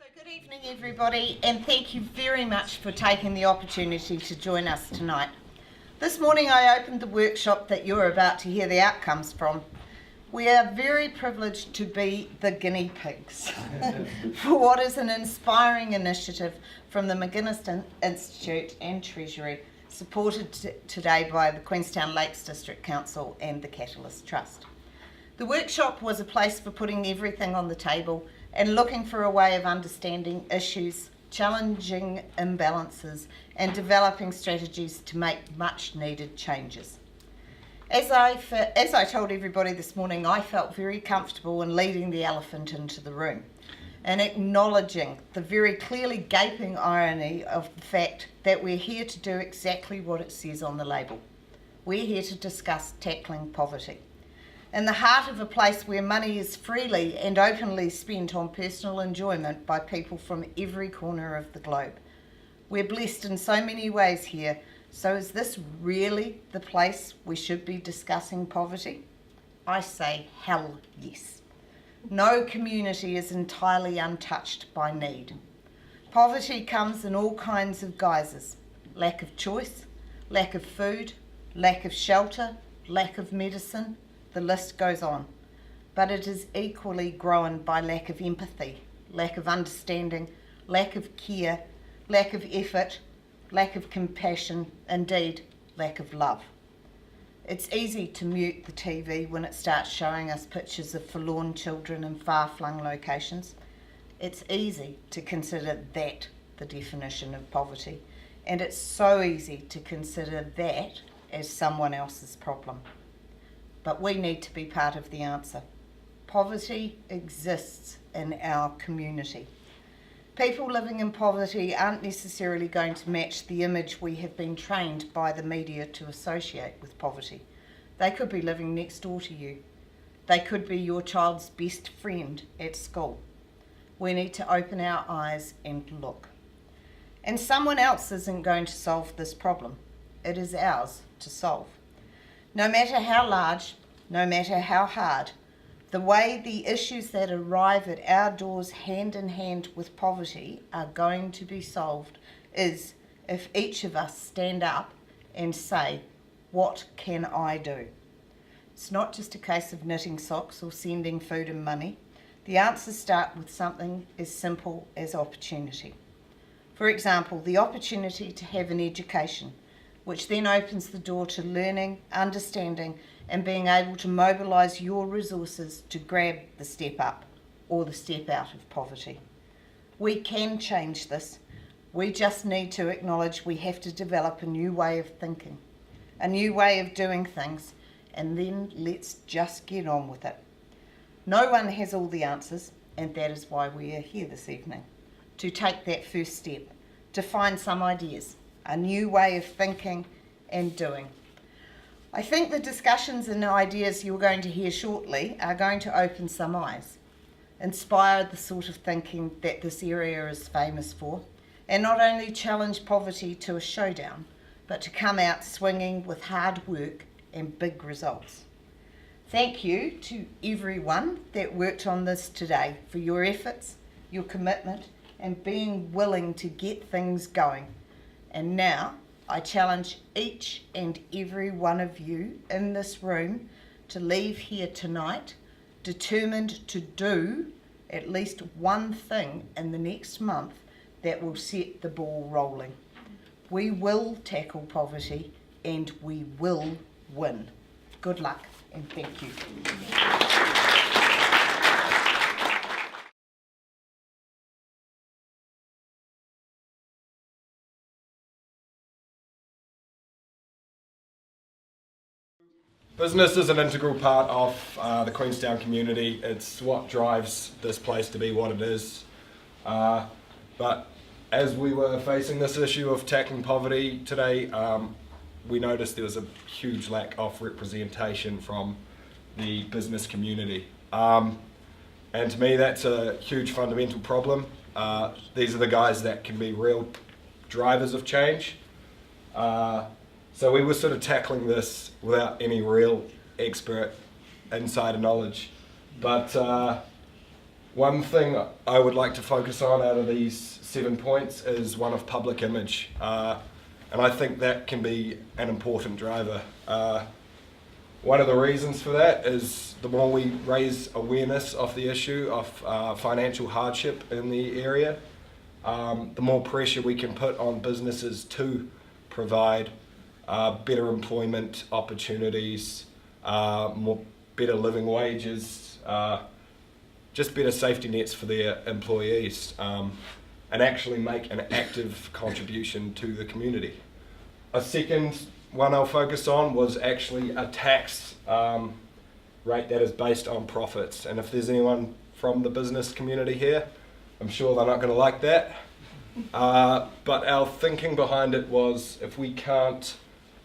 So good evening everybody, and thank you very much for taking the opportunity to join us tonight. This morning I opened the workshop that you're about to hear the outcomes from. We are very privileged to be the guinea pigs for what is an inspiring initiative from the McGuinness Institute and Treasury, supported today by the Queenstown Lakes District Council and the Catalyst Trust. The workshop was a place for putting everything on the table and looking for a way of understanding issues, challenging imbalances, and developing strategies to make much needed changes. As I told everybody this morning, I felt very comfortable in leading the elephant into the room and acknowledging the very clearly gaping irony of the fact that we're here to do exactly what it says on the label. We're here to discuss tackling poverty. In the heart of a place where money is freely and openly spent on personal enjoyment by people from every corner of the globe. We're blessed in so many ways here, so is this really the place we should be discussing poverty? I say hell yes. No community is entirely untouched by need. Poverty comes in all kinds of guises: lack of choice, lack of food, lack of shelter, lack of medicine. The list goes on, but it is equally grown by lack of empathy, lack of understanding, lack of care, lack of effort, lack of compassion, indeed, lack of love. It's easy to mute the TV when it starts showing us pictures of forlorn children in far-flung locations. It's easy to consider that the definition of poverty, and it's so easy to consider that as someone else's problem. But we need to be part of the answer. Poverty exists in our community. People living in poverty aren't necessarily going to match the image we have been trained by the media to associate with poverty. They could be living next door to you. They could be your child's best friend at school. We need to open our eyes and look. And someone else isn't going to solve this problem. It is ours to solve. No matter how large, no matter how hard, the way the issues that arrive at our doors hand in hand with poverty are going to be solved is if each of us stand up and say, what can I do? It's not just a case of knitting socks or sending food and money. The answers start with something as simple as opportunity. For example, the opportunity to have an education, which then opens the door to learning, understanding, and being able to mobilise your resources to grab the step up or the step out of poverty. We can change this. We just need to acknowledge we have to develop a new way of thinking, a new way of doing things, and then let's just get on with it. No one has all the answers, and that is why we are here this evening, to take that first step, to find some ideas, a new way of thinking and doing. I think the discussions and ideas you're going to hear shortly are going to open some eyes, inspire the sort of thinking that this area is famous for, and not only challenge poverty to a showdown, but to come out swinging with hard work and big results. Thank you to everyone that worked on this today for your efforts, your commitment, and being willing to get things going. And now, I challenge each and every one of you in this room to leave here tonight determined to do at least one thing in the next month that will set the ball rolling. We will tackle poverty and we will win. Good luck and thank you. Business is an integral part of the Queenstown community. It's what drives this place to be what it is. But as we were facing this issue of tackling poverty today, we noticed there was a huge lack of representation from the business community. And to me, that's a huge fundamental problem. These are the guys that can be real drivers of change. So we were sort of tackling this without any real expert insider knowledge. But One thing I would like to focus on out of these 7 points is one of public image, and I think that can be an important driver. One of the reasons for that is the more we raise awareness of the issue of financial hardship in the area, the more pressure we can put on businesses to provide better employment opportunities, better living wages, just better safety nets for their employees, and actually make an active contribution to the community. A second one I'll focus on was actually a tax rate that is based on profits. And if there's anyone from the business community here, I'm sure they're not going to like that. But our thinking behind it was, if we can't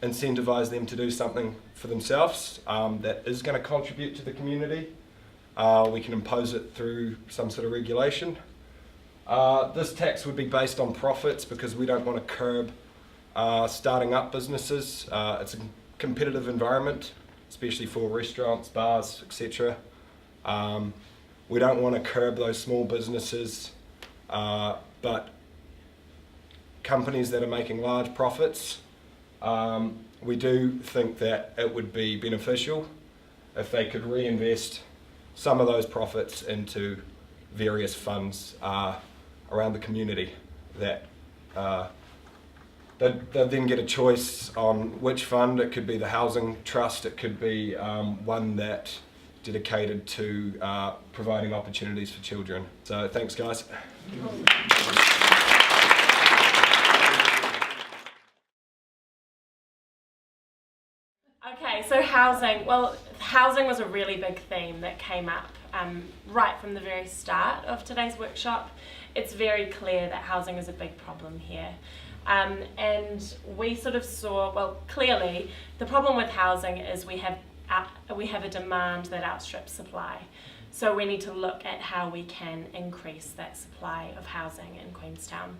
incentivize them to do something for themselves that is going to contribute to the community, we can impose it through some sort of regulation. This tax would be based on profits because we don't want to curb starting up businesses. It's a competitive environment, especially for restaurants, bars, etc. We don't want to curb those small businesses, but companies that are making large profits, we do think that it would be beneficial if they could reinvest some of those profits into various funds around the community that they'd then get a choice on which fund. It could be the housing trust, it could be one that dedicated to providing opportunities for children. So thanks guys. Okay, so housing. Well, housing was a really big theme that came up right from the very start of today's workshop. It's very clear that housing is a big problem here. And we sort of saw, well, clearly the problem with housing is we have a demand that outstrips supply. So we need to look at how we can increase that supply of housing in Queenstown.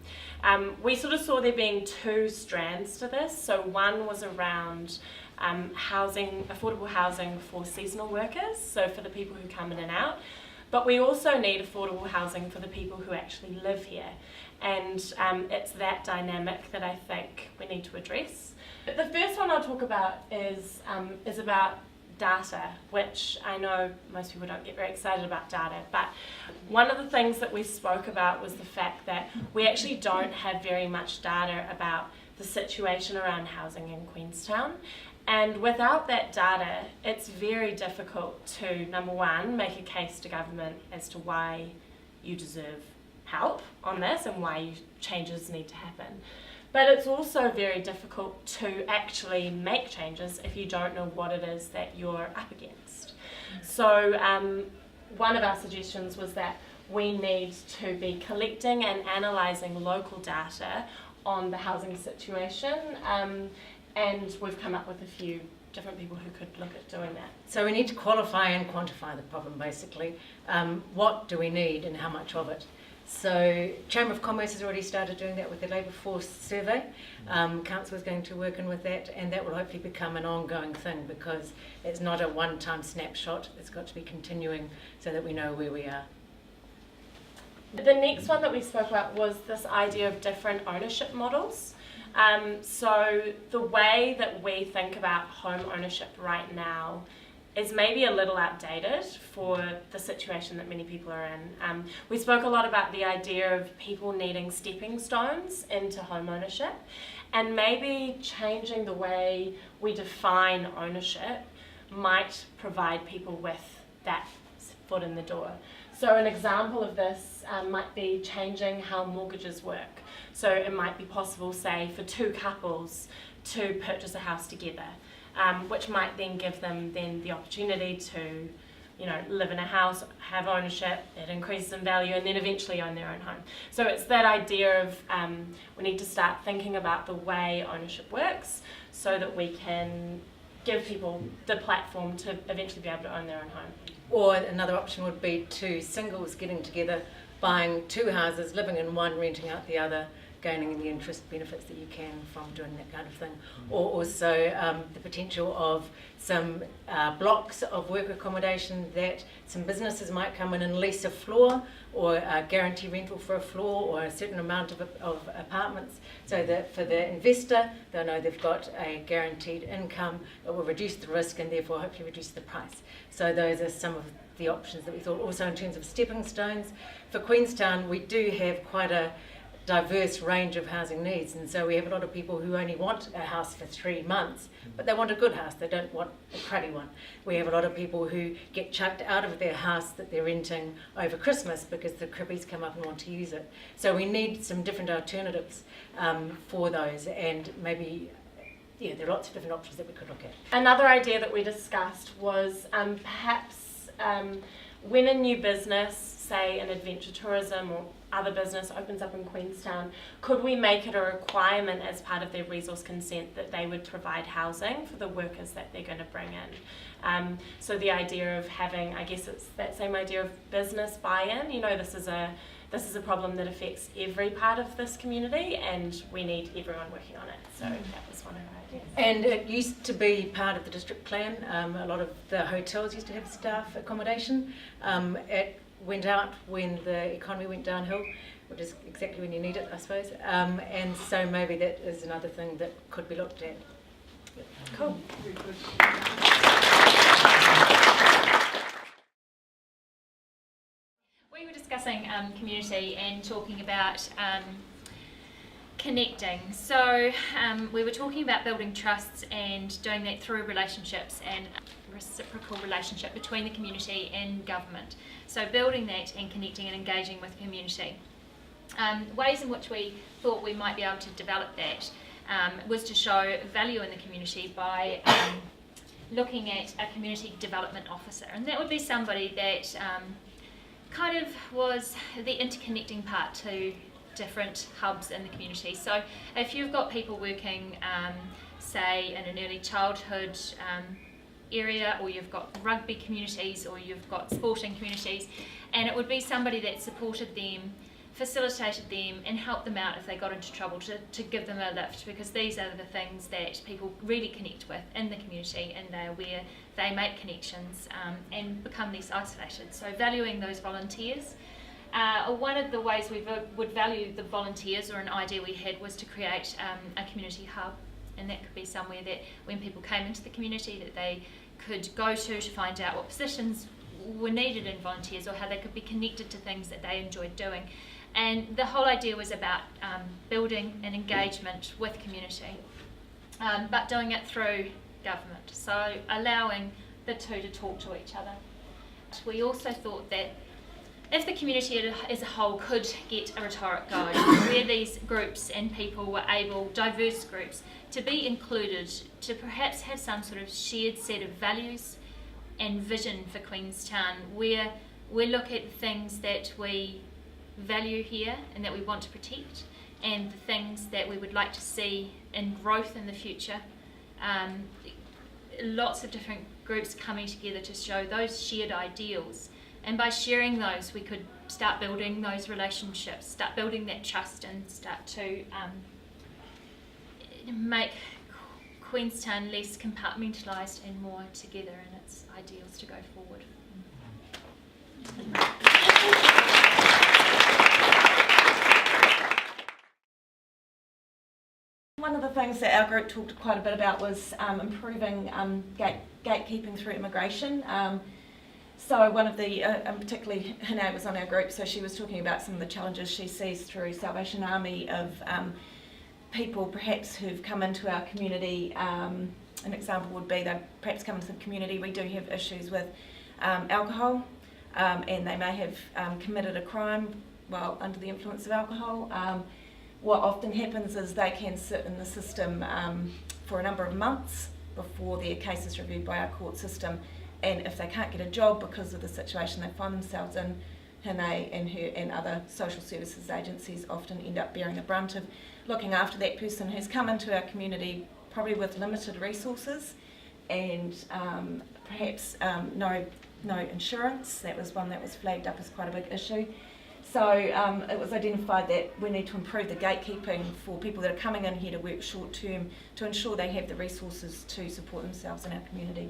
We sort of saw there being two strands to this. So one was around affordable housing for seasonal workers, so for the people who come in and out. But we also need affordable housing for the people who actually live here. And it's that dynamic that I think we need to address. The first one I'll talk about is about data, which I know most people don't get very excited about data, but one of the things that we spoke about was the fact that we actually don't have very much data about the situation around housing in Queenstown. And without that data, it's very difficult to, number one, make a case to government as to why you deserve help on this and why changes need to happen. But it's also very difficult to actually make changes if you don't know what it is that you're up against. So one of our suggestions was that we need to be collecting and analysing local data on the housing situation, and we've come up with a few different people who could look at doing that. So we need to qualify and quantify the problem, basically. What do we need and how much of it? So Chamber of Commerce has already started doing that with the labour force survey. Council is going to work in with that, and that will hopefully become an ongoing thing because it's not a one-time snapshot. It's got to be continuing so that we know where we are. The next one that we spoke about was this idea of different ownership models. So the way that we think about home ownership right now is maybe a little outdated for the situation that many people are in. We spoke a lot about the idea of people needing stepping stones into home ownership, and maybe changing the way we define ownership might provide people with that foot in the door. So an example of this might be changing how mortgages work. So it might be possible, say, for two couples to purchase a house together, which might then give them the opportunity to, live in a house, have ownership, it increases in value, and then eventually own their own home. So it's that idea of we need to start thinking about the way ownership works so that we can give people the platform to eventually be able to own their own home. Or another option would be two singles getting together, buying two houses, living in one, renting out the other, gaining the interest benefits that you can from doing that kind of thing. Or also the potential of some blocks of work accommodation that some businesses might come in and lease a floor, or guarantee rental for a floor, or a certain amount of apartments, so that for the investor they'll know they've got a guaranteed income that will reduce the risk and therefore hopefully reduce the price. So those are some of the options that we thought. Also in terms of stepping stones, for Queenstown we do have quite a diverse range of housing needs, and so we have a lot of people who only want a house for 3 months, but they want a good house, they don't want a cruddy one. We have a lot of people who get chucked out of their house that they're renting over Christmas because the crippies come up and want to use it. So we need some different alternatives for those, and maybe there are lots of different options that we could look at. Another idea that we discussed was perhaps when a new business, say an adventure tourism or other business, opens up in Queenstown, could we make it a requirement as part of their resource consent that they would provide housing for the workers that they're going to bring in? So the idea of having, I guess it's that same idea of business buy-in. This is a problem that affects every part of this community, and we need everyone working on it. So that was one of our ideas. And it used to be part of the district plan. A lot of the hotels used to have staff accommodation. It went out when the economy went downhill, which is exactly when you need it, I suppose. And so maybe that is another thing that could be looked at. Cool. We were discussing community and talking about connecting. So we were talking about building trusts and doing that through relationships and reciprocal relationship between the community and government. So building that and connecting and engaging with the community. Ways in which we thought we might be able to develop that was to show value in the community by looking at a community development officer, and that would be somebody that kind of was the interconnecting part to different hubs in the community. So if you've got people working say in an early childhood area, or you've got rugby communities, or you've got sporting communities, and it would be somebody that supported them, facilitated them and helped them out if they got into trouble, to give them a lift, because these are the things that people really connect with in the community, and they're where they make connections and become less isolated. So valuing those volunteers. One of the ways we would value the volunteers, or an idea we had, was to create a community hub, and that could be somewhere that when people came into the community that they could go to find out what positions were needed in volunteers, or how they could be connected to things that they enjoyed doing. And the whole idea was about building an engagement with community, but doing it through government, so allowing the two to talk to each other. We also thought that if the community as a whole could get a rhetoric going, where these groups and people were able, diverse groups, to be included, to perhaps have some sort of shared set of values and vision for Queenstown, where we look at things that we value here and that we want to protect, and the things that we would like to see in growth in the future. Lots of different groups coming together to show those shared ideals, and by sharing those we could start building those relationships, start building that trust, and start to make Queenstown less compartmentalised and more together in its ideals to go forward. One of the things that our group talked quite a bit about was improving gatekeeping through immigration. So one of the, particularly Hannah was on our group, so she was talking about some of the challenges she sees through Salvation Army of people perhaps who've come into our community. An example would be they perhaps come into the community, we do have issues with alcohol, and they may have committed a crime while under the influence of alcohol. What often happens is they can sit in the system for a number of months before their case is reviewed by our court system, and if they can't get a job because of the situation they find themselves in, Hannah and her and other social services agencies often end up bearing the brunt of looking after that person who's come into our community probably with limited resources and perhaps no insurance. That was one that was flagged up as quite a big issue. So it was identified that we need to improve the gatekeeping for people that are coming in here to work short term to ensure they have the resources to support themselves in our community.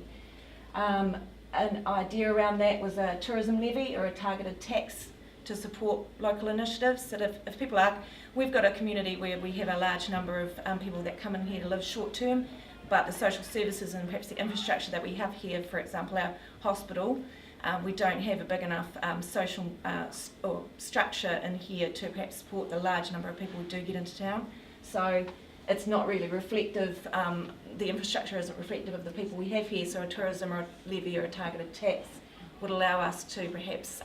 An idea around that was a tourism levy or a targeted tax to support local initiatives. So if people are, we've got a community where we have a large number of people that come in here to live short term, but the social services and perhaps the infrastructure that we have here, for example our hospital, we don't have a big enough social or structure in here to perhaps support the large number of people who do get into town. So it's not really reflective, the infrastructure isn't reflective of the people we have here, so a tourism or a levy or a targeted tax would allow us to perhaps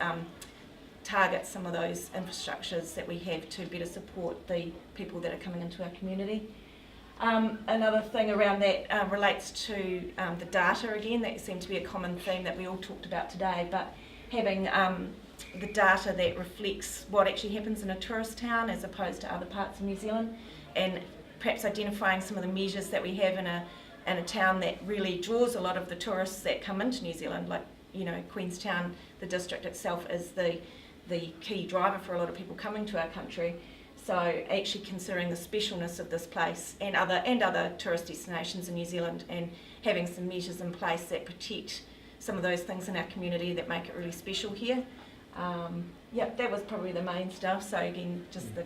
target some of those infrastructures that we have to better support the people that are coming into our community. Another thing around that relates to the data again. That seemed to be a common theme that we all talked about today, but having the data that reflects what actually happens in a tourist town as opposed to other parts of New Zealand, and perhaps identifying some of the measures that we have in a town that really draws a lot of the tourists that come into New Zealand, like, you know, Queenstown, the district itself is the key driver for a lot of people coming to our country. So actually considering the specialness of this place and other tourist destinations in New Zealand, and having some measures in place that protect some of those things in our community that make it really special here. Yeah, that was probably the main stuff. So again, just I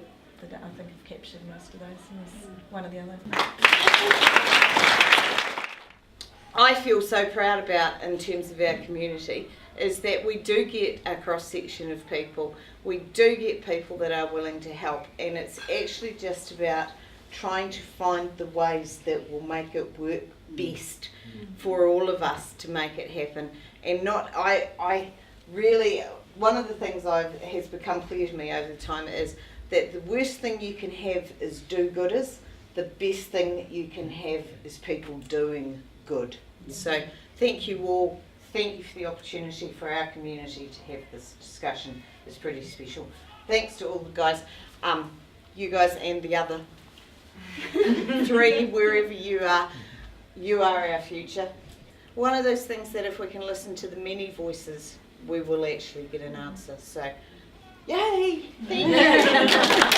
think I've captured most of those, unless one or the other. I feel so proud about in terms of our community is that we do get a cross section of people. We do get people that are willing to help, and it's actually just about trying to find the ways that will make it work best for all of us to make it happen. And not, I really, one of the things has become clear to me over the time is that the worst thing you can have is do-gooders. The best thing that you can have is people doing good. So thank you all. Thank you for the opportunity for our community to have this discussion. It's pretty special. Thanks to all the guys, you guys and the other three, wherever you are our future. One of those things that if we can listen to the many voices, we will actually get an answer. So, yay! Thank you.